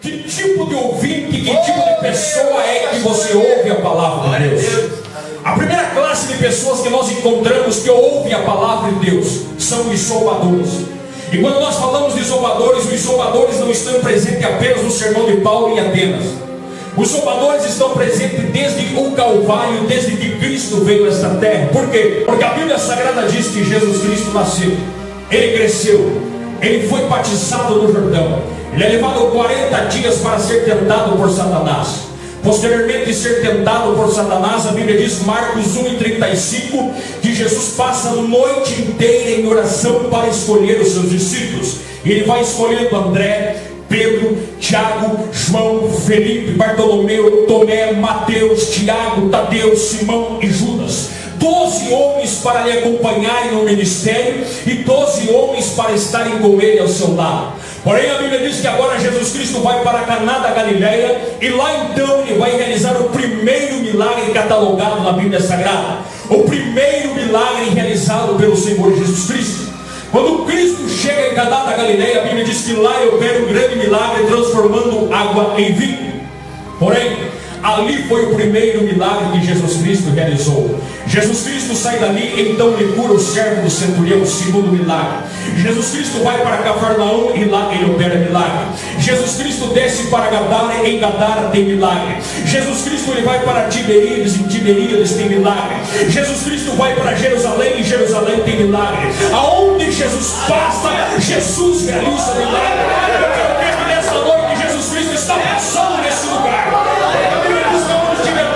Que tipo de ouvinte, que tipo de pessoa é que você ouve a palavra de Deus? A primeira classe de pessoas que nós encontramos que ouvem a palavra de Deus são os zombadores. E quando nós falamos de zombadores, os zombadores não estão presentes apenas no sermão de Paulo em Atenas. Os zombadores estão presentes desde o Calvário, desde que Cristo veio a esta terra. Por quê? Porque a Bíblia Sagrada diz que Jesus Cristo nasceu, Ele cresceu, Ele foi batizado no Jordão, Ele é levado 40 dias para ser tentado por Satanás. Posteriormente de ser tentado por Satanás, a Bíblia diz, Marcos 1:35, que Jesus passa a noite inteira em oração para escolher os seus discípulos. E Ele vai escolhendo André, Pedro, Tiago, João, Felipe, Bartolomeu, Tomé, Mateus, Tiago, Tadeu, Simão e Judas. 12 homens para lhe acompanharem no ministério e 12 homens para estarem com Ele ao seu lado. Porém a Bíblia diz que agora Jesus Cristo vai para Caná da Galileia, e lá então Ele vai realizar o primeiro milagre catalogado na Bíblia Sagrada. O primeiro milagre realizado pelo Senhor Jesus Cristo. Quando Cristo chega em Caná da Galileia, a Bíblia diz que lá opera um grande milagre, transformando água em vinho. Porém, ali foi o primeiro milagre que Jesus Cristo realizou. Jesus Cristo sai dali, então Ele cura o servo do centurião, o segundo milagre. Jesus Cristo vai para Cafarnaum e lá Ele opera milagre. Jesus Cristo desce para Gadara, em Gadara tem milagre. Jesus Cristo Ele vai para Tiberíades, em Tiberíades tem milagre. Jesus Cristo vai para Jerusalém, em Jerusalém tem milagre. Aonde Jesus passa, Jesus realiza milagre. Eu quero ver que nessa noite Jesus Cristo está passando nesse lugar.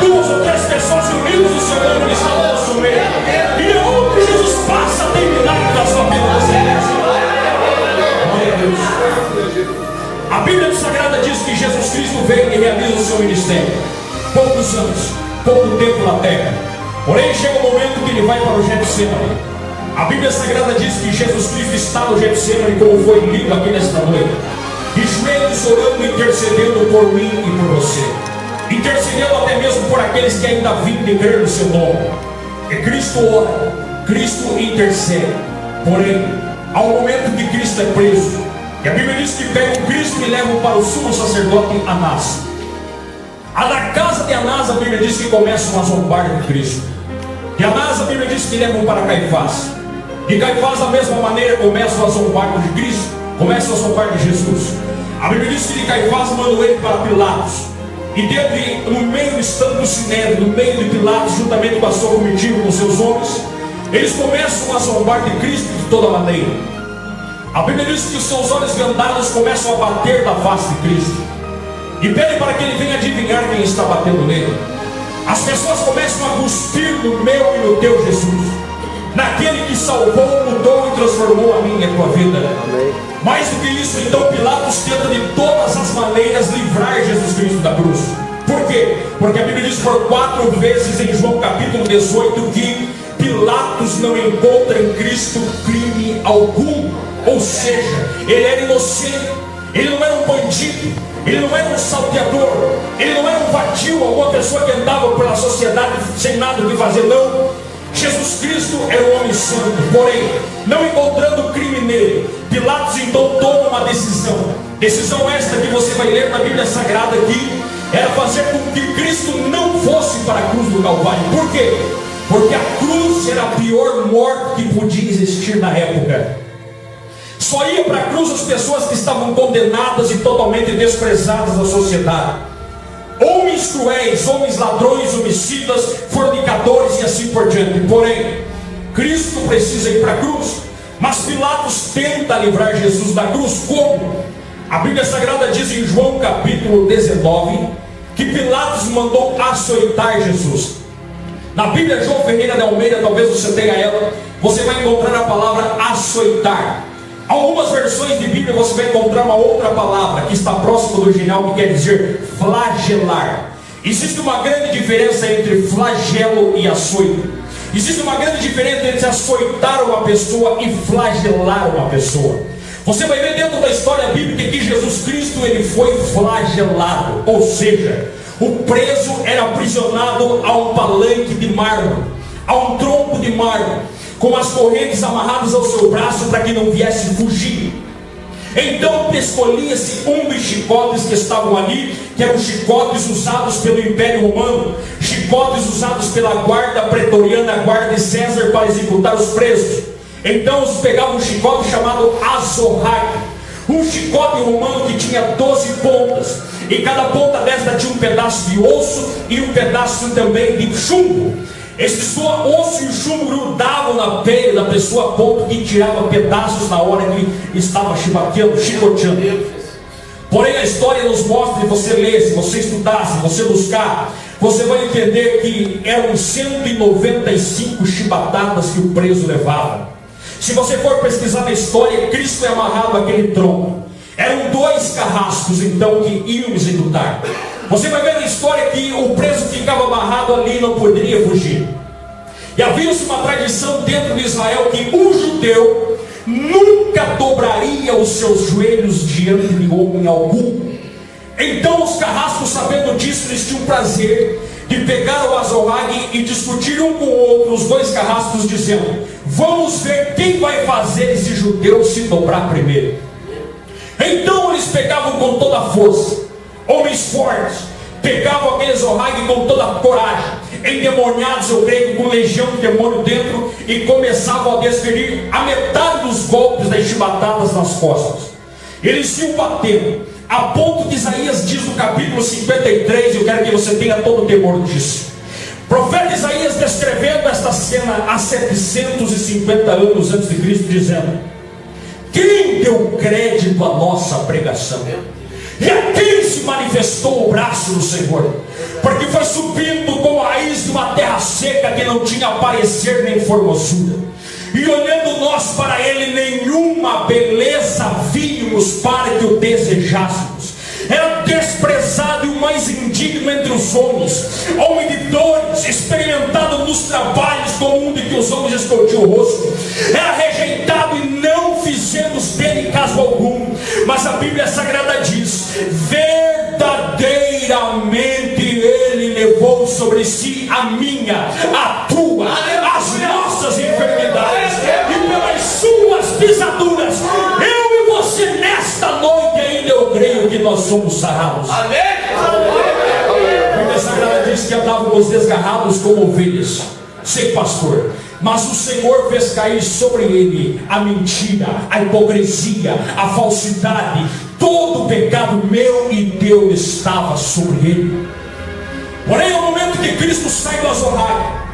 Duas ou três pessoas unidas no seu nome, Ele está no nosso meio. E onde Jesus passa, tem milagre na sua vida. Glória a Deus. A Bíblia Sagrada diz que Jesus Cristo veio e realiza o seu ministério. Poucos anos, pouco tempo na terra. Porém chega o momento que Ele vai para o Getsêmani. A Bíblia Sagrada diz que Jesus Cristo está no Getsêmani, como foi lido aqui nesta noite, de joelhos orando e intercedendo por mim e por você. Intercedendo até mesmo por aqueles que ainda vivem crer no seu nome. E Cristo ora, Cristo intercede. Porém, há um momento que Cristo é preso, e a Bíblia diz que pegam Cristo e levam para o sumo sacerdote Anás. Na casa de Anás, a Bíblia diz que começam a zombar de Cristo. De Anás, a Bíblia diz que levam para Caifás. De Caifás, da mesma maneira, começam a zombar de Cristo, começam a zombar de Jesus. A Bíblia diz que de Caifás mandou ele para Pilatos. E dele, no meio estando do Sinédrio, no meio de Pilatos, juntamente com a sua comitiva, com seus homens, eles começam a zombar de Cristo de toda maneira. A Bíblia diz que os seus olhos vendados começam a bater na face de Cristo, e pedem para que ele venha adivinhar quem está batendo nele. As pessoas começam a cuspir no meu e no teu Jesus, naquele que salvou, mudou e transformou a minha e a tua vida. Amém. Mais do que isso, então Pilatos tenta de todas as maneiras livrar Jesus Cristo da cruz. Por quê? Porque a Bíblia diz por 4 vezes em João capítulo 18 que Pilatos não encontra em Cristo crime algum. Ou seja, ele era inocente, ele não era um bandido, ele não era um salteador, ele não era um vadio, alguma pessoa que andava pela sociedade sem nada o que fazer, não. Jesus Cristo era um homem santo, porém, não encontrando crime nele, Pilatos então toma uma decisão. Decisão esta que você vai ler na Bíblia Sagrada aqui, era fazer com que Cristo não fosse para a cruz do Calvário. Por quê? Porque a cruz era a pior morte que podia existir na época. Só ia para a cruz as pessoas que estavam condenadas e totalmente desprezadas da sociedade. Homens cruéis, homens ladrões, homicidas, fornicadores e assim por diante. Porém, Cristo precisa ir para a cruz. Mas Pilatos tenta livrar Jesus da cruz. Como? A Bíblia Sagrada diz em João capítulo 19 que Pilatos mandou açoitar Jesus. Na Bíblia João Ferreira de Almeida, talvez você tenha ela, você vai encontrar a palavra açoitar. Algumas versões de Bíblia você vai encontrar uma outra palavra que está próxima do original, que quer dizer flagelar. Existe uma grande diferença entre flagelo e açoite. Existe uma grande diferença entre açoitar uma pessoa e flagelar uma pessoa. Você vai ver dentro da história bíblica que Jesus Cristo ele foi flagelado, ou seja, o preso era aprisionado a um palanque de mármore, a um tronco de mármore, com as correntes amarradas ao seu braço para que não viesse fugir. Então escolhia-se um dos chicotes que estavam ali, que eram chicotes usados pelo Império Romano, chicotes usados pela guarda pretoriana, a guarda de César, para executar os presos. Então eles pegavam um chicote chamado azorrague, um chicote romano que tinha 12 pontas, e cada ponta desta tinha um pedaço de osso e um pedaço também de chumbo. Esse osso e o chumbo grudavam na pele da pessoa a ponto que tirava pedaços na hora que estava chicoteando. Porém a história nos mostra, se você ler, se você estudar, se você buscar, você vai entender que eram 195 chibatadas que o preso levava. Se você for pesquisar na história, Cristo é amarrado àquele tronco. Eram 2 carrascos então que iam executar. Você vai ver na história que o preso ficava amarrado ali e não poderia fugir. E havia-se uma tradição dentro de Israel que um judeu nunca dobraria os seus joelhos diante de homem algum. Então os carrascos, sabendo disso, eles tinham prazer de pegar o azorrague e discutir um com o outro, os 2 carrascos, dizendo: vamos ver quem vai fazer esse judeu se dobrar primeiro. Então eles pegavam com toda a força, homens fortes, pegavam aquele azorrague com toda a coragem, endemoniados, eu creio, com legião de demônio dentro, e começavam a desferir a metade dos golpes das chibatadas nas costas. Eles iam batendo, a ponto que Isaías diz no capítulo 53, eu quero que você tenha todo o temor disso. O profeta Isaías descrevendo esta cena há 750 anos antes de Cristo, dizendo: quem deu crédito à nossa pregação? E a quem se manifestou o braço do Senhor? Porque foi subindo com a raiz de uma terra seca que não tinha parecer nem formosura. E olhando nós para ele, nenhuma beleza víamos para que o desejássemos. Era desprezado e o mais indigno entre os homens, homem de dores, experimentado nos trabalhos, como um de que os homens escondiam o rosto. Era rejeitado e não fizemos dele caso algum. Mas a Bíblia Sagrada diz: verdadeiramente ele levou sobre si a minha, a tua, as nossas enfermidades, e pelas suas pisaduras eu e você nesta noite ainda eu creio que nós somos sarados. Amém? A Bíblia Sagrada diz que andávamos desgarrados como ovelhas, sem pastor, mas o Senhor fez cair sobre ele a mentira, a hipocrisia, a falsidade, todo o pecado meu e teu estava sobre ele. Porém, no momento que Cristo sai do azorrague,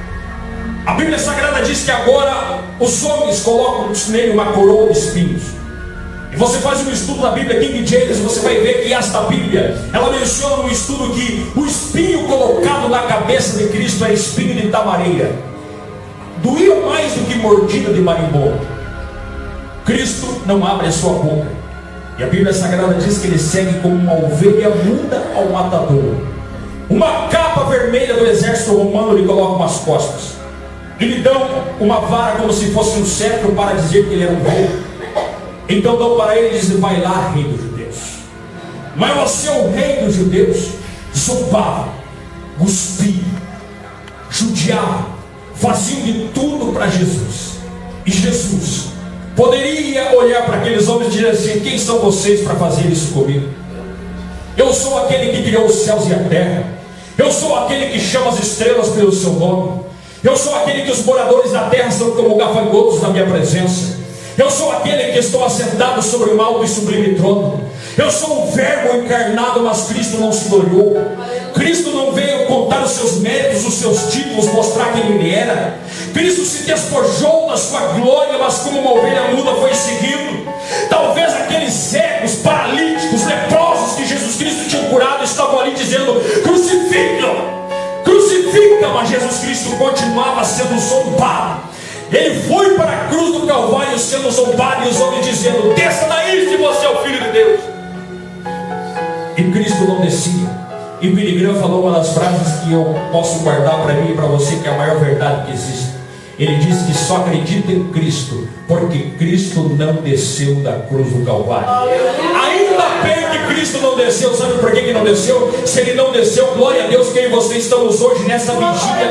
a Bíblia Sagrada diz que agora os homens colocam nele uma coroa de espinhos. E você faz um estudo da Bíblia, King James, você vai ver que esta Bíblia, ela menciona no estudo que o espinho colocado na cabeça de Cristo é espinho de tamareira. Doía mais do que mordida de marimbondo. Cristo não abre a sua boca. E a Bíblia Sagrada diz que ele segue como uma ovelha muda ao matador. Uma capa vermelha do exército romano lhe colocam nas costas. E lhe dão uma vara como se fosse um cetro para dizer que ele era um rei. Então dão para ele e dizem: vai lá, rei dos judeus. Mas você é o rei dos judeus? Zombava, cuspia, judiava, faziam de tudo para Jesus. E Jesus poderia olhar para aqueles homens e dizer assim: quem são vocês para fazer isso comigo? Eu sou aquele que criou os céus e a terra. Eu sou aquele que chama as estrelas pelo seu nome. Eu sou aquele que os moradores da terra são como gafanhotos na minha presença. Eu sou aquele que estou assentado sobre um alto e sublime trono. Eu sou o verbo encarnado, mas Cristo não se gloriou. Cristo não veio contar os seus méritos, os seus títulos, mostrar quem ele era. Cristo se despojou da sua glória, mas como uma ovelha muda foi seguindo. Talvez aqueles cegos, paralíticos, leprosos que Jesus Cristo tinha curado estavam ali dizendo: crucifica, crucifica, mas Jesus Cristo continuava sendo zombado. Ele foi para a cruz do Calvário sendo zombado, e os homens dizendo: desça daí se você é o Filho de Deus. E Cristo não descia. E Billy Graham falou uma das frases que eu posso guardar para mim e para você, que é a maior verdade que existe. Ele disse que só acredita em Cristo porque Cristo não desceu da cruz do Calvário. Ainda bem que Cristo não desceu. Sabe por que não desceu? Se ele não desceu, glória a Deus que eu e você estamos hoje nessa vigília.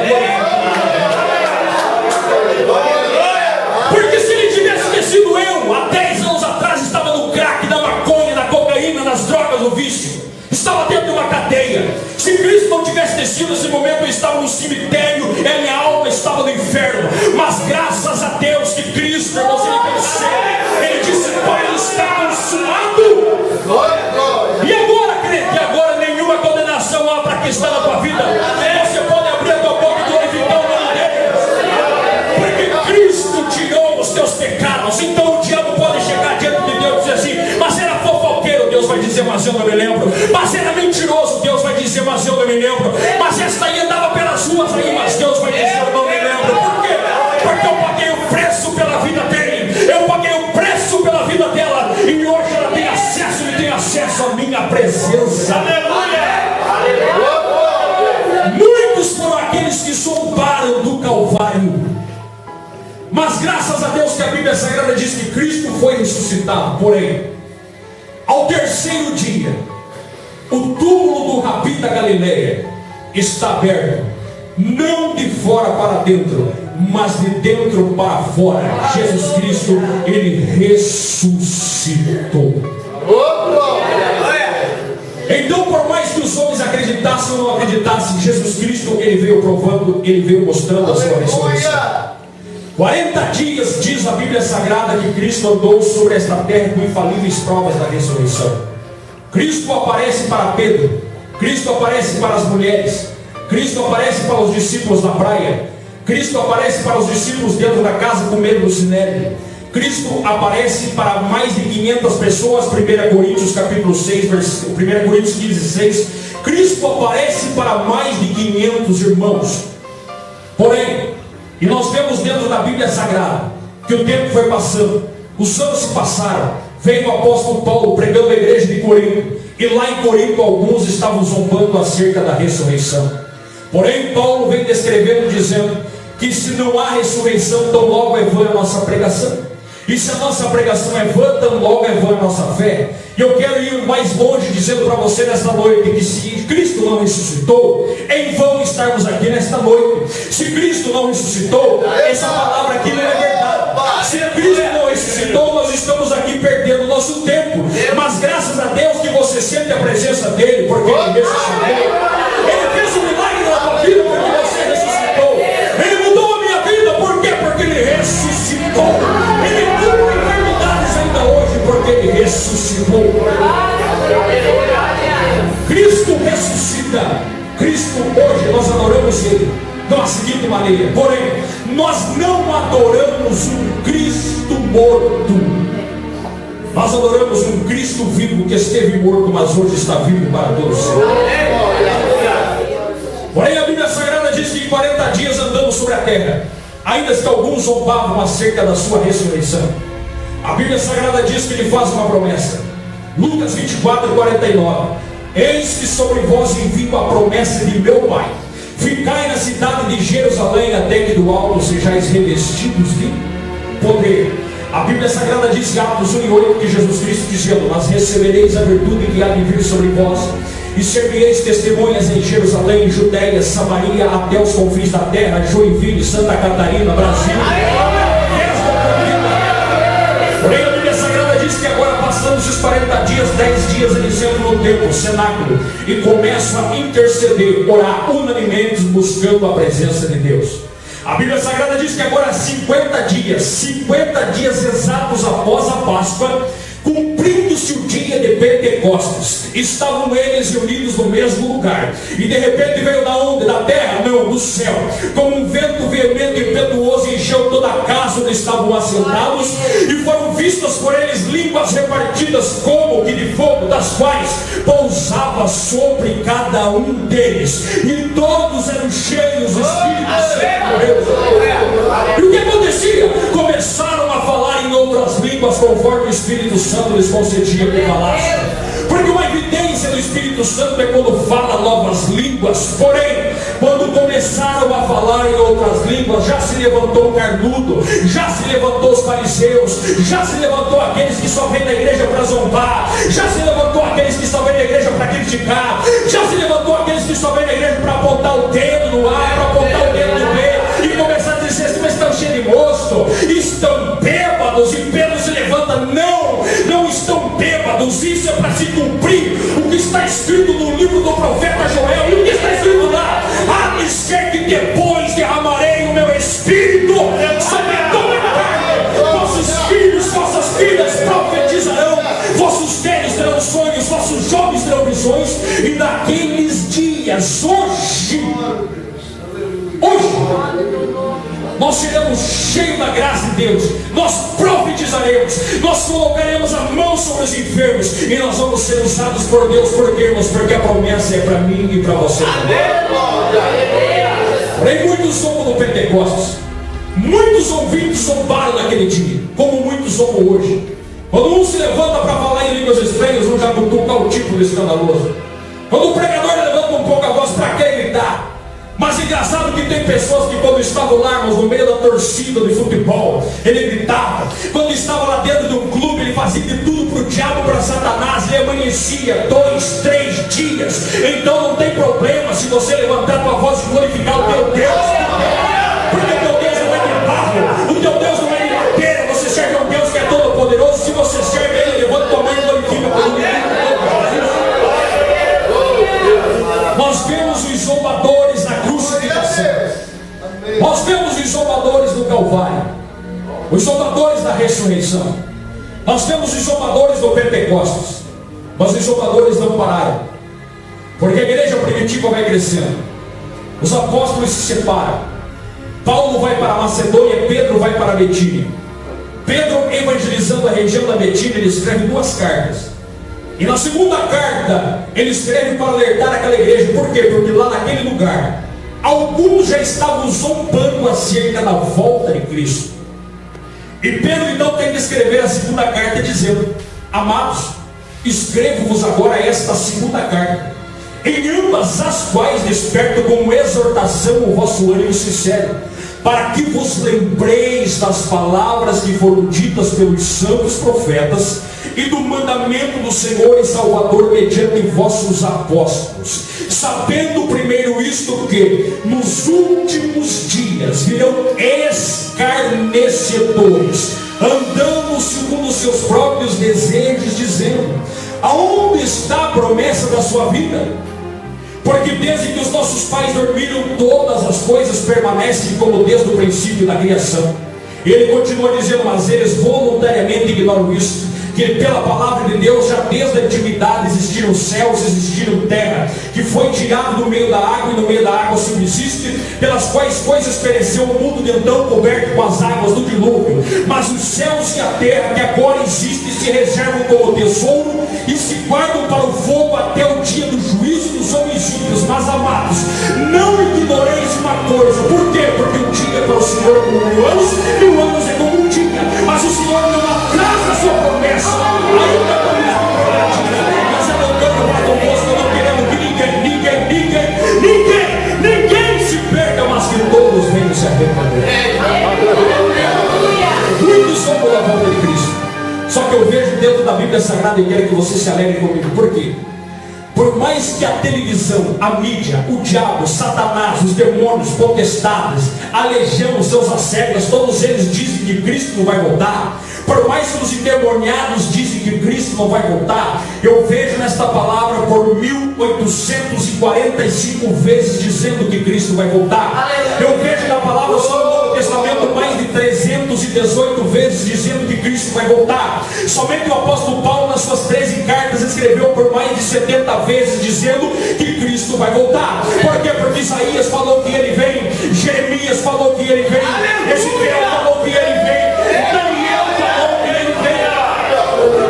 Porque se ele tivesse descido, eu há 10 anos atrás estava no crack da destino nesse momento, eu estava no cemitério, e a minha alma estava no inferno. Mas graças a Deus que Cristo, irmãos, ele venceu. Ele disse: Pai, está consumado. E agora, crente, agora nenhuma condenação há para quem está na tua vida. Você pode abrir a tua boca e glorificar o nome dele, porque Cristo tirou os teus pecados. Então o diabo pode chegar diante de Deus e dizer assim: mas era fofoqueiro, Deus vai dizer: mas eu não me lembro. Mas era mentiroso, Deus vai dizer: mas eu não me lembro. Mas esta aí andava pelas ruas aí, mas Deus vai dizer: eu não me lembro. Por quê? Porque eu paguei o preço pela vida dele, eu paguei o preço pela vida dela, e hoje ela tem acesso, ele tem acesso à minha presença. Aleluia! Muitos foram aqueles que zombaram do Calvário, mas graças a Deus que a Bíblia Sagrada diz que Cristo foi ressuscitado. Porém, ao terceiro dia, o túmulo do Rabi da Galileia está aberto, não de fora para dentro, mas de dentro para fora. Jesus Cristo, ele ressuscitou. Então, por mais que os homens acreditassem ou não acreditassem, Jesus Cristo, ele veio provando, ele veio mostrando a sua ressurreição. 40 dias, diz a Bíblia Sagrada, que Cristo andou sobre esta terra com infalíveis provas da ressurreição. Cristo aparece para Pedro, Cristo aparece para as mulheres, Cristo aparece para os discípulos na praia, Cristo aparece para os discípulos dentro da casa com medo do sinédrio. Cristo aparece para mais de 500 pessoas, 1 Coríntios capítulo 6, 1 Coríntios 15, 6. Cristo aparece para mais de 500 irmãos. Porém, e nós vemos dentro da Bíblia Sagrada que o tempo foi passando, os anos se passaram, veio o apóstolo Paulo pregando a igreja de Corinto, e lá em Corinto alguns estavam zombando acerca da ressurreição. Porém, Paulo vem descrevendo, dizendo que se não há ressurreição, tão logo é vã a nossa pregação. E se a nossa pregação é vã, tão logo é vã a nossa fé. E eu quero ir mais longe, dizendo para você nesta noite, que se Cristo não ressuscitou, é em vão estarmos aqui nesta noite. Se Cristo não ressuscitou, essa palavra aqui não é verdade. Se Cristo não ressuscitou, nós estamos aqui perdendo nosso tempo. Mas graças a Deus que você sente a presença dele, porque ele ressuscitou. Ele fez um milagre na tua vida porque você ressuscitou. Ele mudou a minha vida, por quê? Porque ele ressuscitou. Ele cura enfermidades ainda hoje, porque ele ressuscitou. Cristo ressuscita. Cristo hoje, nós adoramos ele da seguinte maneira. Porém, nós não adoramos um Cristo morto. Nós adoramos um Cristo vivo, que esteve morto, mas hoje está vivo para todos sempre. Porém, a Bíblia Sagrada diz que em 40 dias andamos sobre a terra, ainda que alguns zombavam acerca da sua ressurreição. A Bíblia Sagrada diz que ele faz uma promessa. Lucas 24, 49. Eis que sobre vós envio a promessa de meu Pai. Ficai na cidade de Jerusalém, até que do alto sejais revestidos de poder. A Bíblia Sagrada diz em Atos 1:8 que Jesus Cristo dizendo: mas recebereis a virtude que há de vir sobre vós, e servireis testemunhas em Jerusalém, Judéia, Samaria, até os confins da terra, Joinville, Santa Catarina, Brasil. Porém, a Bíblia Sagrada diz que agora passamos os 40 dias, 10 dias eles entram no templo, cenáculo, e começam a interceder, orar unanimemente, buscando a presença de Deus. A Bíblia Sagrada diz que agora 50 dias exatos após a Páscoa, cumprindo-se o dia de Pentecostes, estavam eles reunidos no mesmo lugar, e de repente veio da onde? Da terra? Não, do céu, como um vento veemente e impetuoso, encheu toda a casa onde estavam assentados, e foram vistas por eles línguas repartidas como que de fogo, das quais pousava sobre cada um deles, e todos eram cheios do Espírito Santo. E o que acontecia? Começaram a falar em outras línguas, conforme o Espírito Santo lhes concedia que falassem. Porque uma evidência do Espírito Santo é quando fala novas línguas. Porém, quando começaram a falar em outras línguas, já se levantou o carnudo, já se levantou os fariseus, já se levantou aqueles que só vêm na igreja para zombar, já se levantou aqueles que só vêm na igreja para criticar, já se levantou aqueles que só vêm na igreja para apontar o dedo no ar, para apontar o dedo no meio e começar a dizer assim: mas estão cheios de mosto, estão bêbados. E Pedro se levanta: não estão bêbados, isso é para se cumprir o que está escrito no livro do profeta Joel. E o que está escrito lá? Espírito, sobre toda a carne. Vossos filhos, vossas filhas profetizarão, vossos velhos terão sonhos, vossos jovens terão visões, e naqueles dias, hoje, nós seremos cheios da graça de Deus, nós profetizaremos, nós colocaremos a mão sobre os enfermos, e nós vamos ser usados por Deus. Por quê, irmãos? Porque a promessa é para mim e para você. Porém, muitos zombam no Pentecostes, muitos ouvintes zombaram naquele dia, como muitos zombam hoje. Quando um se levanta para falar em línguas estranhas, um já cutuca o título escandaloso. Quando o pregador levanta um pouco a voz, para que gritar? Mas engraçado que tem pessoas que quando estavam lá, irmãos, no meio da torcida de futebol, ele gritava. Quando estava lá dentro de um clube, ele fazia de tudo para o diabo, para Satanás. Ele amanhecia 2, 3 dias. Então não tem problema se você levantar a tua voz e glorificar o teu Deus. Porque o teu Deus não é de barro, o teu Deus não é de madeira. Você serve a um Deus que é todo poderoso. Se você serve Ele, levanta tua mão e glorifica por Ele. Nós vemos os zombadores na crucificação. Nós vemos os zombadores do Calvário, os zombadores da ressurreição. Nós vemos os zombadores do Pentecostes. Mas os zombadores não pararam, porque a igreja primitiva vai crescendo. Os apóstolos se separam. Paulo vai para a Macedônia, Pedro vai para a Betínia. Pedro, evangelizando a região da Betínia, ele escreve 2 cartas. E na segunda carta, ele escreve para alertar aquela igreja. Por quê? Porque lá naquele lugar, alguns já estavam zombando acerca da volta de Cristo. E Pedro então tem que escrever a segunda carta dizendo: amados, escrevo-vos agora esta segunda carta, em ambas as quais desperto como exortação o vosso ânimo sincero, para que vos lembreis das palavras que foram ditas pelos santos profetas, e do mandamento do Senhor e Salvador mediante vossos apóstolos, sabendo primeiro isto, que nos últimos dias virão escarnecedores, andando segundo os seus próprios desejos, dizendo: aonde está a promessa da sua vida? Porque desde que os nossos pais dormiram, todas as coisas permanecem como desde o princípio da criação. Ele continua dizendo: mas eles voluntariamente ignoram isso, que pela palavra de Deus já desde a antiguidade existiram céus, existiram terra, que foi tirado do meio da água, e no meio da água subsiste, pelas quais coisas pereceu o mundo de então coberto com as águas do dilúvio. Mas os céus e a terra que agora existem se reservam como tesouro e se guardam para o fogo até o dia do juízo dos homens ímpios. Mas amados, não ignoreis uma coisa. Por quê? Porque um dia para o Senhor como 1000 anos, 1000 anos é como um dia. Mas o Senhor não atrasa a sua promessa, ainda como uma promessa. Mas eu não quero para convosco, eu não queremos que ninguém se perca, mas que todos venham se arrepender. Muitos são pela volta de Cristo. Só que eu vejo dentro da Bíblia Sagrada, e quero que você se alegre comigo. Por quê? Por mais que a televisão, a mídia, o diabo, Satanás, os demônios, potestades, a legião, os seus assédios, todos eles dizem que Cristo não vai voltar. Por mais que os endemoniados dizem que Cristo não vai voltar, eu vejo nesta palavra por 1845 vezes dizendo que Cristo vai voltar. Eu vejo na palavra só no Novo Testamento mais de 318 vezes dizendo que Cristo vai voltar. Somente o apóstolo Paulo, nas suas 13 cartas, escreveu por mais de 70 vezes dizendo que Cristo vai voltar. Por quê? Porque Isaías falou que ele vem, Jeremias falou que ele vem, Ezequiel falou que ele vem, Daniel falou que ele vem.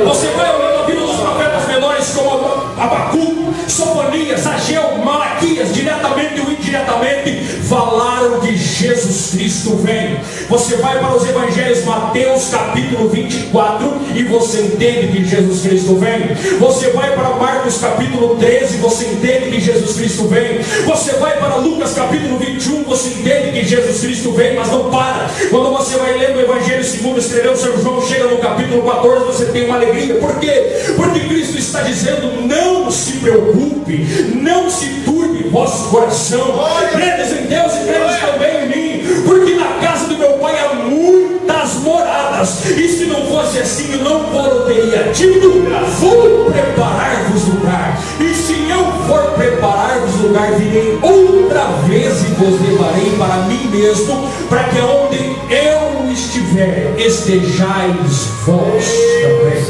Você vai olhando a vida dos profetas menores como Abacuque, Sofonias, Ageu, Malaquias, diretamente ou indiretamente, falaram que Jesus Cristo vem. Você vai para os evangelhos, Mateus capítulo 24, e você entende que Jesus Cristo vem. Você vai para Marcos capítulo 13, você entende que Jesus Cristo vem. Você vai para Lucas capítulo 21, você entende que Jesus Cristo vem, mas não para. Quando você vai lendo o evangelho segundo escreveu São João, chega no capítulo 14, você tem uma alegria. Por quê? Porque Cristo está dizendo: não se preocupe, não se turbe vosso coração. Credes em Deus e credes também em mim, porque na casa do meu Pai há muitas moradas, e se não fosse assim, eu não teria dito: vou preparar-vos lugar, e se eu for preparar-vos lugar, virei outra vez e vos levarei para mim mesmo, para que onde eu estiver, estejais vós também.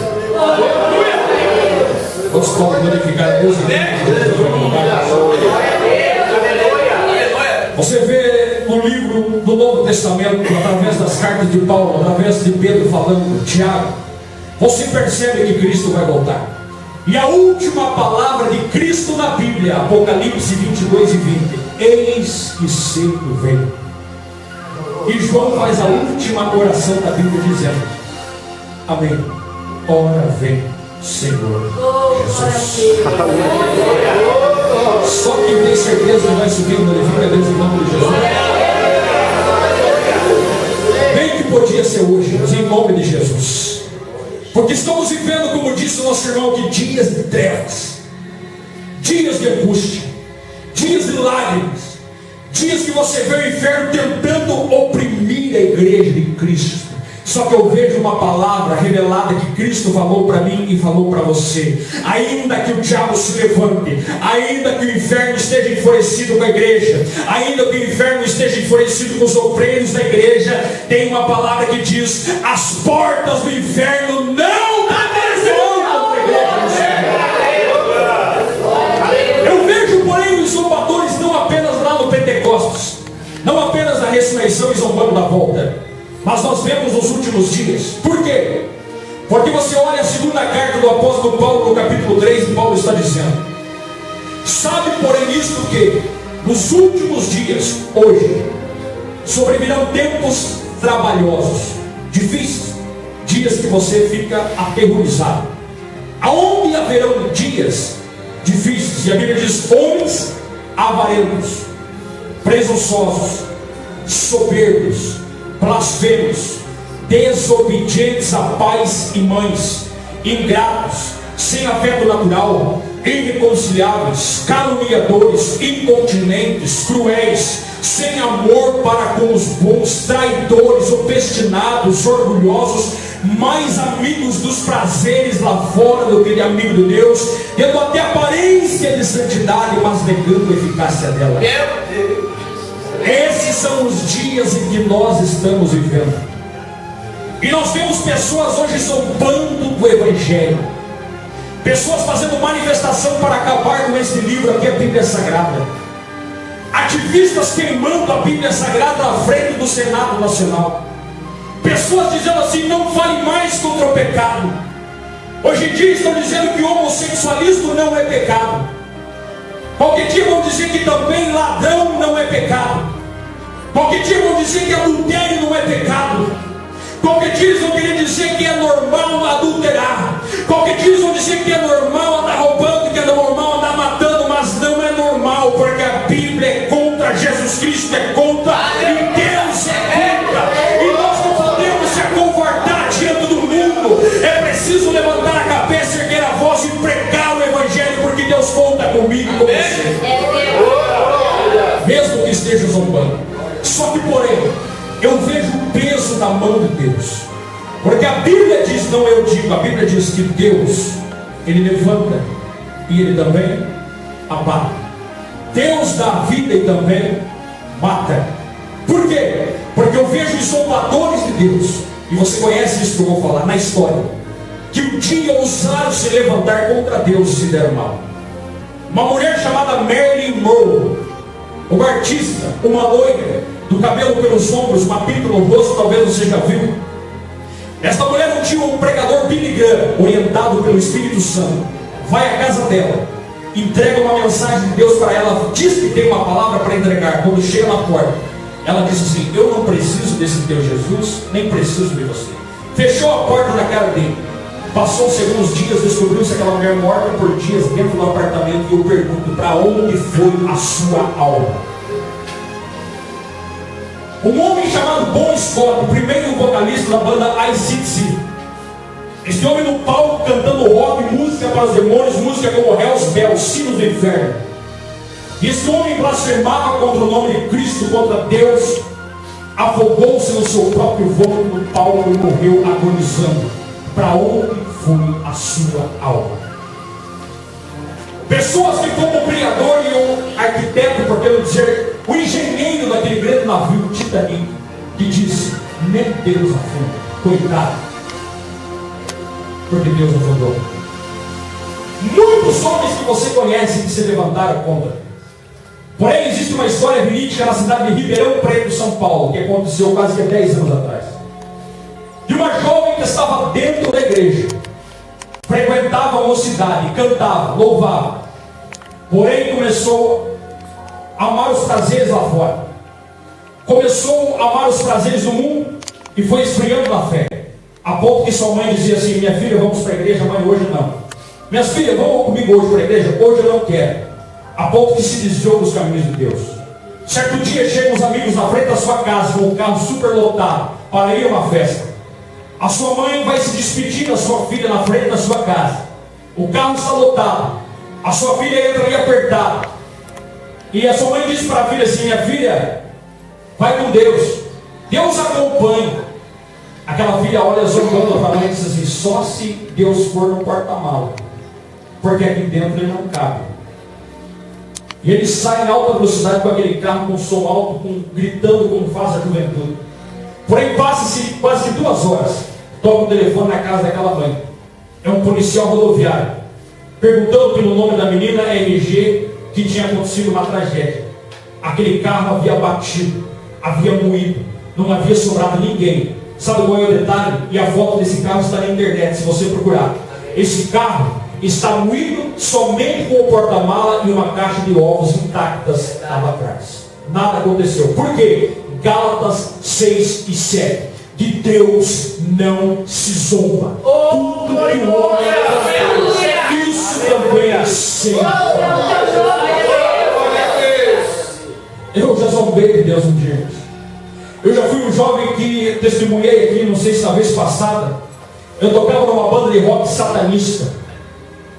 Vamos glorificar a Deus. Você vê no livro do Novo Testamento, através das cartas de Paulo, através de Pedro falando, Tiago, você percebe que Cristo vai voltar. E a última palavra de Cristo na Bíblia, Apocalipse 22 e 20, eis que cedo vem. E João faz a última oração da Bíblia dizendo, amém, ora vem Senhor Jesus. Só quem tem certeza que vai subir no glorifica a Deus em nome de Jesus. Bem que podia ser hoje, mas em nome de Jesus. Porque estamos vivendo, como disse o nosso irmão aqui, dias de trevas, dias de angústia, dias de lágrimas, dias que você vê o inferno tentando oprimir a igreja de Cristo. Só que eu vejo uma palavra revelada que Cristo falou para mim e falou para você. Ainda que o diabo se levante, ainda que o inferno esteja enfurecido com a igreja, ainda que o inferno esteja enfurecido com os obreiros da igreja, tem uma palavra que diz, as portas do inferno não prevalecerão contra a igreja do Senhor. Eu vejo, porém, os zombadores não apenas lá no Pentecostes, não apenas na ressurreição e zombando da volta, mas nós vemos nos últimos dias. Por quê? Porque você olha a segunda carta do apóstolo Paulo, no capítulo 3, e Paulo está dizendo, sabe porém isto que nos últimos dias, hoje, sobrevirão tempos trabalhosos, difíceis, dias que você fica aterrorizado. Aonde haverão dias difíceis? E a Bíblia diz, homens avarentos, presunçosos, soberbos, blasfemos, desobedientes a pais e mães, ingratos, sem afeto natural, irreconciliáveis, caluniadores, incontinentes, cruéis, sem amor para com os bons, traidores, obstinados, orgulhosos, mais amigos dos prazeres lá fora do que de amigo de Deus, tendo até aparência de santidade, mas negando a eficácia dela. Esses são os dias em que nós estamos vivendo. E nós vemos pessoas hoje zombando do Evangelho, pessoas fazendo manifestação para acabar com esse livro aqui, a Bíblia Sagrada, ativistas queimando a Bíblia Sagrada à frente do Senado Nacional, pessoas dizendo assim, não fale mais contra o pecado. Hoje em dia estão dizendo que o homossexualismo não é pecado. Qualquer dia vão dizer que também ladrão não é pecado. Qualquer dia vão dizer que adultério não é pecado. Qualquer dia eles vão querer dizer que é normal adulterar. Qualquer dia eles vão dizer que é normal andar roubando, que é normal andar matando. Mas não é normal, porque a Bíblia é contra, Jesus Cristo é contra, e Deus é contra. E nós não podemos se acovardar diante do mundo. É preciso levantar a cabeça, erguer a voz e pregar o Evangelho, porque Deus conta comigo e com você, mesmo que esteja zombando. Só que, porém, eu vejo o peso da mão de Deus, porque a Bíblia diz, não eu digo, a Bíblia diz que Deus, Ele levanta e Ele também abate. Deus dá vida e também mata. Por quê? Porque eu vejo os zombadores de Deus, e você conhece isso que eu vou falar na história, que um dia ousaram se levantar contra Deus e se deram mal. Uma mulher chamada Marilyn Monroe, uma artista, uma loira, do cabelo pelos ombros, uma pinta no rosto, talvez você já viu. Esta mulher não tinha um pregador Billy Graham, orientado pelo Espírito Santo, vai à casa dela, entrega uma mensagem de Deus para ela, diz que tem uma palavra para entregar. Quando chega na porta, ela diz assim, eu não preciso desse teu Jesus, nem preciso de você. Fechou a porta na cara dele. Passou-se alguns dias, descobriu-se aquela mulher morta por dias dentro do apartamento. E eu pergunto, para onde foi a sua alma? Um homem chamado Bon Scott, o primeiro vocalista da banda AC/DC. Este homem no palco cantando rock, música para os demônios, música como Hell's Bells, sinos do inferno. E este homem blasfemava contra o nome de Cristo, contra Deus, afogou-se no seu próprio vômito no palco e morreu agonizando. Para onde foi a sua alma? Pessoas que como pregador e arquiteto, por que não dizer, o engenheiro daquele grande navio Titanic, que disse, nem Deus afunda, coitado, porque Deus afundou. Muitos homens que você conhece que se levantaram contra. Porém, existe uma história verídica na cidade de Ribeirão Preto, São Paulo, que aconteceu quase que 10 anos atrás. De uma jovem que estava dentro da igreja, frequentava a mocidade, cantava, louvava. Porém, começou a amar os prazeres lá fora. Começou a amar os prazeres do mundo e foi esfriando na fé. A ponto que sua mãe dizia assim, minha filha, vamos para a igreja, mãe, hoje não. Minhas filhas, vão comigo hoje para a igreja? Hoje eu não quero. A ponto que se desviou dos caminhos de Deus. Certo dia chegam os amigos na frente da sua casa com um carro super lotado para ir a uma festa. A sua mãe vai se despedir da sua filha na frente da sua casa. O carro está lotado. A sua filha entra ali apertada. E a sua mãe diz para a filha assim, minha filha, vai com Deus. Deus acompanha. Aquela filha olha zombando para a mãe e diz assim, só se Deus for no porta-mala. Porque aqui dentro ele não cabe. E ele sai em alta velocidade com aquele carro, com som alto, gritando como faz a juventude. Porém, passa-se quase 2 horas. Toca o telefone na casa daquela mãe. É um policial rodoviário. Perguntando pelo nome da menina RG, que tinha acontecido uma tragédia. Aquele carro havia batido, havia moído, não havia sobrado ninguém. Sabe qual é o detalhe? E a foto desse carro está na internet, se você procurar. Esse carro está moído somente com o porta-mala e uma caixa de ovos intactas estava atrás. Nada aconteceu. Por quê? Gálatas 6 e 7. De Deus não se zomba. Tudo que o homem faz, isso também é sempre. Eu já zombei de Deus um dia. Eu já fui um jovem que testemunhei aqui, não sei se na vez passada. Eu tocava numa banda de rock satanista,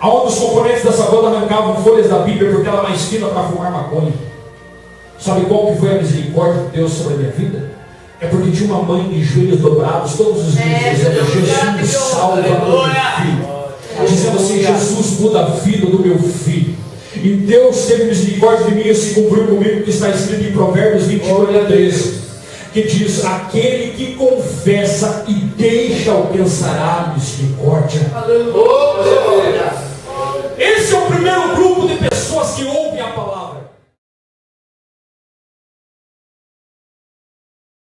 onde os componentes dessa banda arrancavam folhas da Bíblia porque ela era mais fina para fumar maconha. Sabe qual que foi a misericórdia de Deus sobre a minha vida? É porque tinha uma mãe de joelhos dobrados todos os dias, dizendo, Jesus salva o meu filho. Dizendo assim, Jesus muda a vida do meu filho. E Deus teve misericórdia de mim e se cumpriu comigo, que está escrito em Provérbios 28:13. Que diz, aquele que confessa e deixa alcançará a misericórdia. Esse é o primeiro grupo de pessoas que ouvem